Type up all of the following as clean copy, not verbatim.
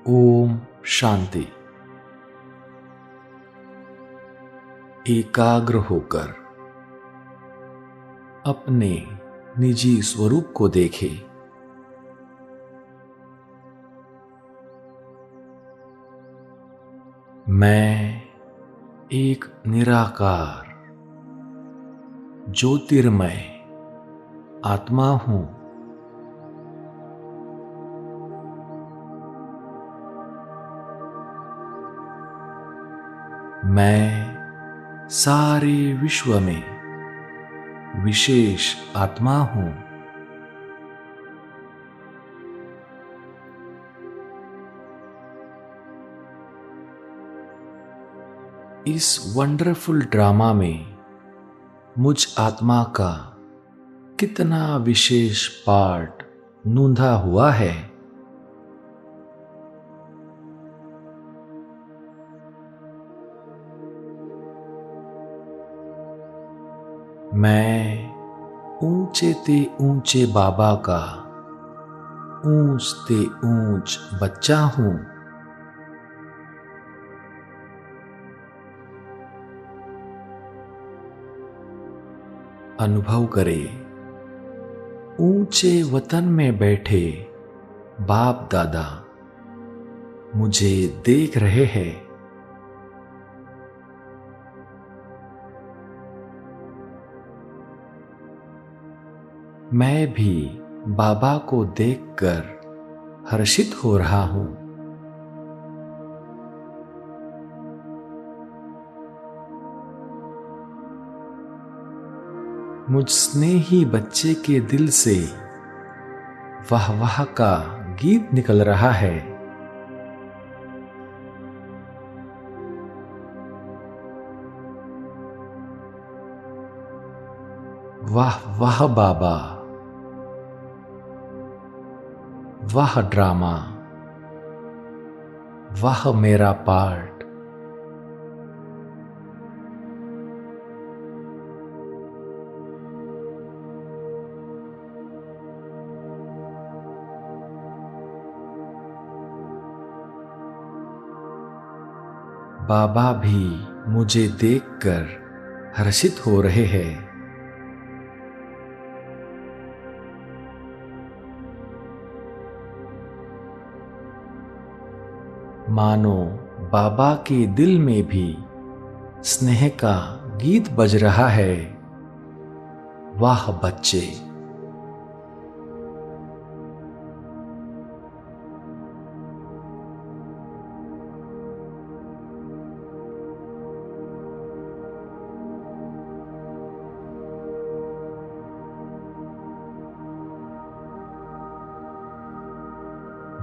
ओम शांति। एकाग्र होकर अपने निजी स्वरूप को देखे। मैं एक निराकार ज्योतिर्मय आत्मा हूं। मैं सारे विश्व में विशेष आत्मा हूं। इस वंडरफुल ड्रामा में मुझ आत्मा का कितना विशेष पार्ट नूंधा हुआ है। मैं ऊंचे ते ऊंचे बाबा का ऊंच ते ऊंच बच्चा हूं। अनुभव करे, ऊंचे वतन में बैठे बाप दादा मुझे देख रहे हैं। मैं भी बाबा को देखकर हर्षित हो रहा हूं। मुझ स्नेही बच्चे के दिल से वाह वाह का गीत निकल रहा है। वाह वाह बाबा, वाह ड्रामा, वाह मेरा पार्ट। बाबा भी मुझे देखकर हर्षित हो रहे हैं। मानो बाबा के दिल में भी स्नेह का गीत बज रहा है। वाह बच्चे,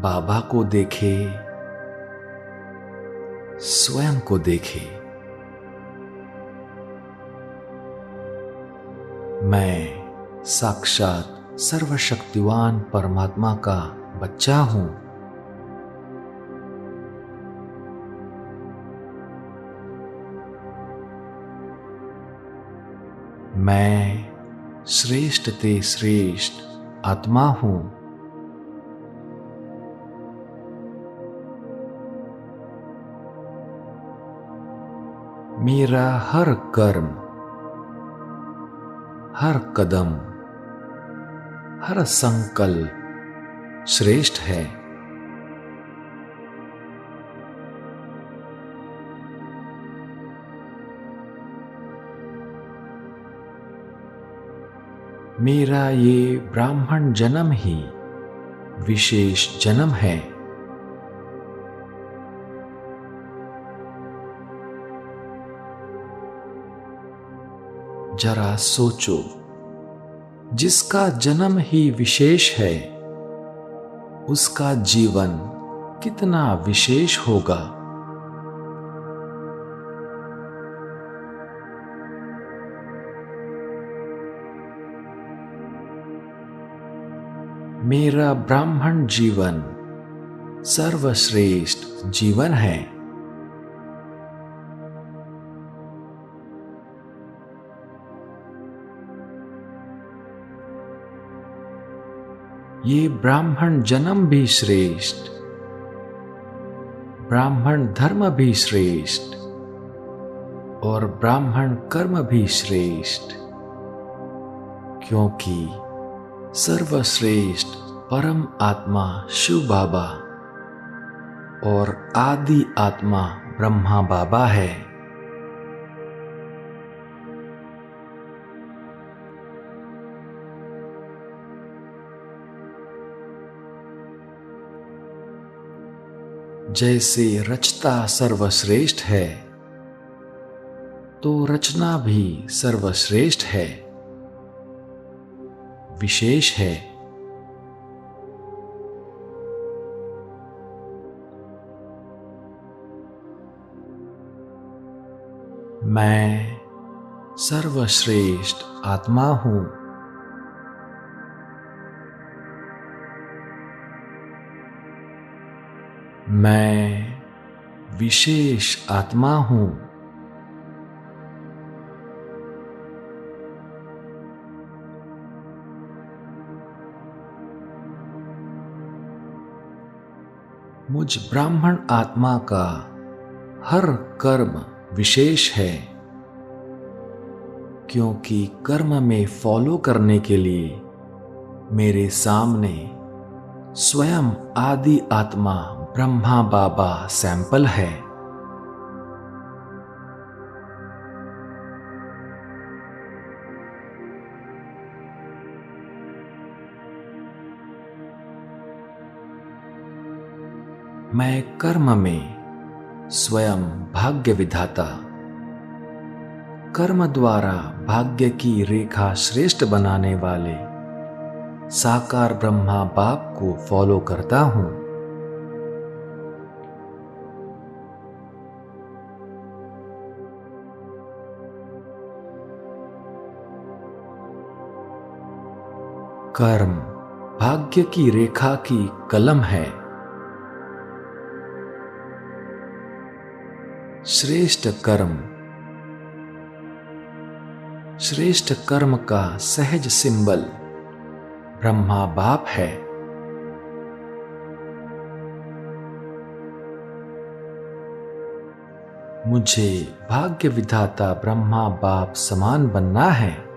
बाबा को देखे, स्वयं को देखे। मैं साक्षात सर्वशक्तिवान परमात्मा का बच्चा हूं। मैं श्रेष्ठ ते श्रेष्ठ आत्मा हूं। मेरा हर कर्म, हर कदम, हर संकल्प श्रेष्ठ है। मेरा ये ब्राह्मण जन्म ही विशेष जन्म है। जरा सोचो, जिसका जन्म ही विशेष है उसका जीवन कितना विशेष होगा। मेरा ब्राह्मण जीवन सर्वश्रेष्ठ जीवन है। ये ब्राह्मण जन्म भी श्रेष्ठ, ब्राह्मण धर्म भी श्रेष्ठ और ब्राह्मण कर्म भी श्रेष्ठ, क्योंकि सर्वश्रेष्ठ परम आत्मा शिव बाबा और आदि आत्मा ब्रह्मा बाबा है। जैसे रचता सर्वश्रेष्ठ है, तो रचना भी सर्वश्रेष्ठ है, विशेष है। मैं सर्वश्रेष्ठ आत्मा हूं। मैं विशेष आत्मा हूं। मुझ ब्राह्मण आत्मा का हर कर्म विशेष है, क्योंकि कर्म में फॉलो करने के लिए मेरे सामने स्वयं आदि आत्मा ब्रह्मा बाबा सैंपल है। मैं कर्म में स्वयं भाग्य विधाता, कर्म द्वारा भाग्य की रेखा श्रेष्ठ बनाने वाले साकार ब्रह्मा बाप को फॉलो करता हूं। कर्म भाग्य की रेखा की कलम है। श्रेष्ठ कर्म का सहज सिंबल ब्रह्मा बाप है। मुझे भाग्य विधाता ब्रह्मा बाप समान बनना है।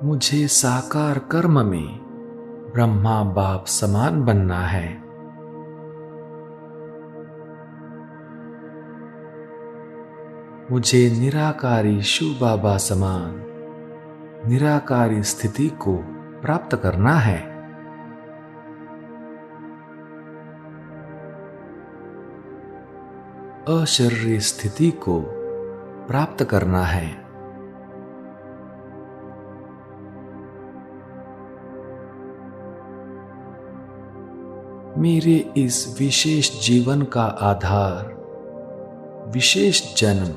मुझे साकार कर्म में ब्रह्मा बाप समान बनना है। मुझे निराकारी शिव बाबा समान निराकारी स्थिति को प्राप्त करना है। अशरीरी स्थिति को प्राप्त करना है। मेरे इस विशेष जीवन का आधार विशेष जन्म,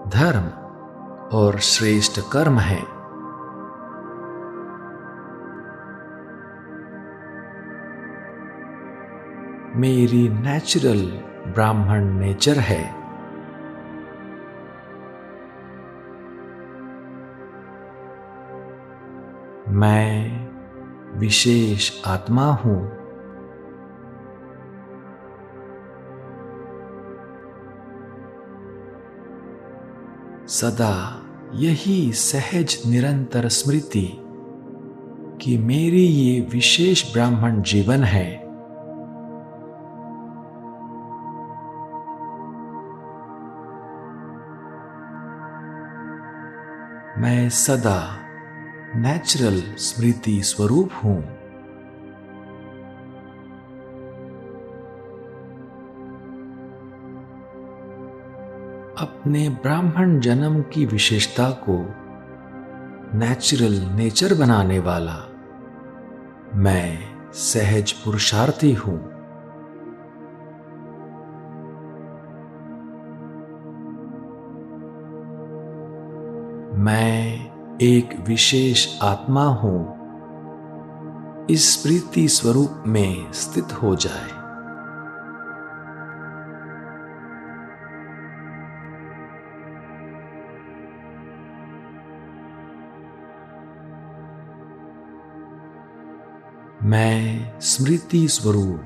धर्म और श्रेष्ठ कर्म है। मेरी नेचुरल ब्राह्मण नेचर है। मैं विशेष आत्मा हूं। सदा यही सहज निरंतर स्मृति कि मेरी ये विशेष ब्राह्मण जीवन है। मैं सदा नेचुरल स्मृति स्वरूप हूं। अपने ब्राह्मण जन्म की विशेषता को नेचुरल नेचर बनाने वाला मैं सहज पुरुषार्थी हूं। मैं एक विशेष आत्मा हूं। इस प्रीति स्वरूप में स्थित हो जाए। मैं स्मृति स्वरूप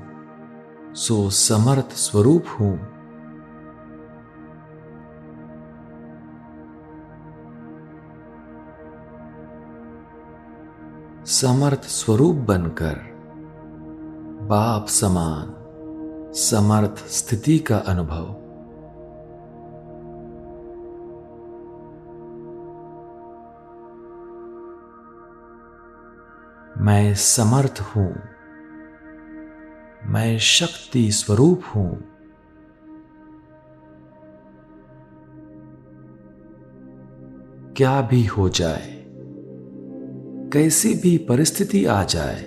सो समर्थ स्वरूप हूं। समर्थ स्वरूप बनकर बाप समान समर्थ स्थिति का अनुभव। मैं समर्थ हूं, मैं शक्ति स्वरूप हूं। क्या भी हो जाए, कैसी भी परिस्थिति आ जाए,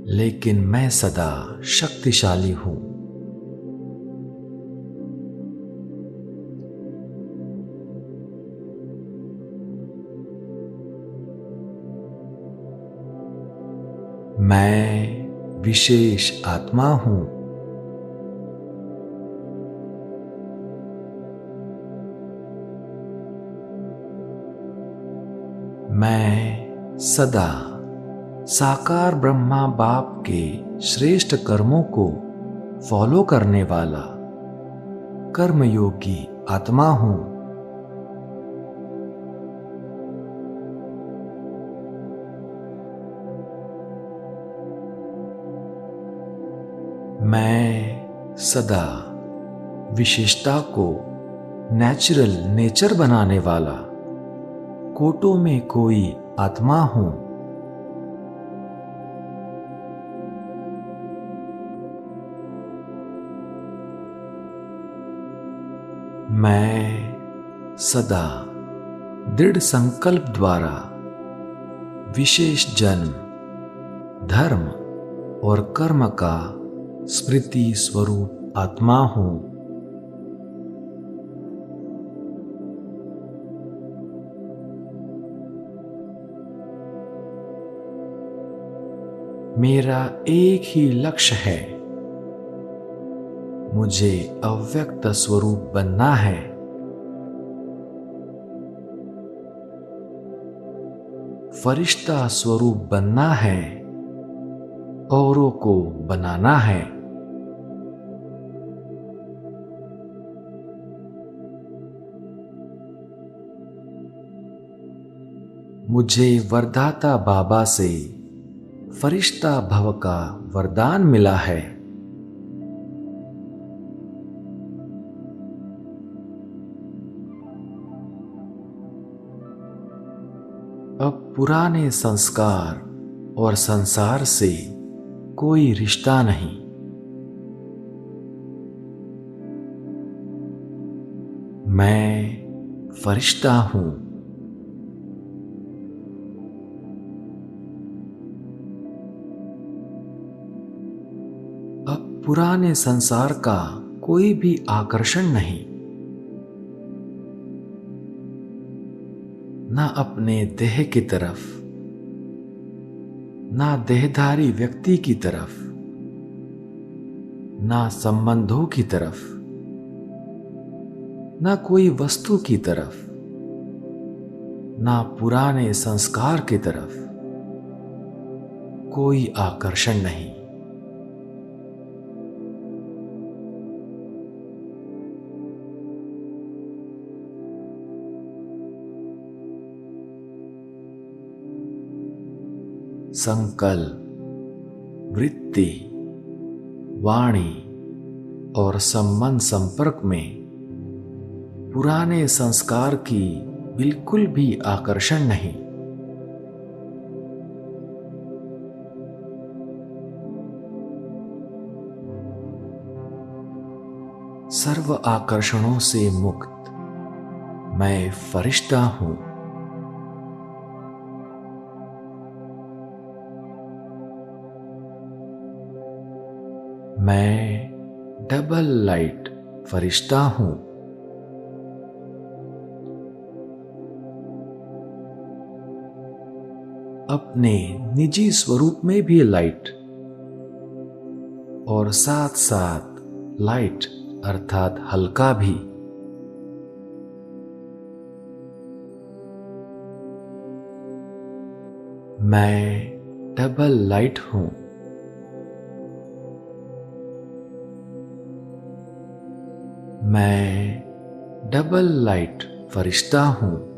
लेकिन मैं सदा शक्तिशाली हूं। मैं विशेष आत्मा हूं। मैं सदा साकार ब्रह्मा बाप के श्रेष्ठ कर्मों को फॉलो करने वाला कर्मयोगी आत्मा हूं। मैं सदा विशेषता को नेचुरल नेचर बनाने वाला कोटों में कोई आत्मा हूं। मैं सदा दृढ़ संकल्प द्वारा विशेष जन्म, धर्म और कर्म का स्मृति स्वरूप आत्मा हूं। मेरा एक ही लक्ष्य है, मुझे अव्यक्त स्वरूप बनना है। फरिश्ता स्वरूप बनना है, औरों को बनाना है। मुझे वरदाता बाबा से फरिश्ता भव का वरदान मिला है। अब पुराने संस्कार और संसार से कोई रिश्ता नहीं। मैं फरिश्ता हूं। अब पुराने संसार का कोई भी आकर्षण नहीं, ना अपने देह की तरफ, ना देहधारी व्यक्ति की तरफ, ना संबंधों की तरफ, ना कोई वस्तु की तरफ, ना पुराने संस्कार की तरफ कोई आकर्षण नहीं। संकल्प, वृत्ति, वाणी और संबंध संपर्क में पुराने संस्कार की बिल्कुल भी आकर्षण नहीं। सर्व आकर्षणों से मुक्त मैं फरिश्ता हूं। मैं डबल लाइट फरिश्ता हूं। अपने निजी स्वरूप में भी लाइट और साथ साथ लाइट अर्थात हल्का भी। मैं डबल लाइट हूं। मैं डबल लाइट फरिश्ता हूं।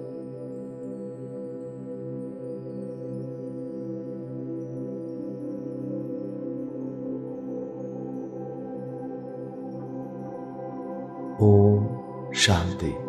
ओम शांति।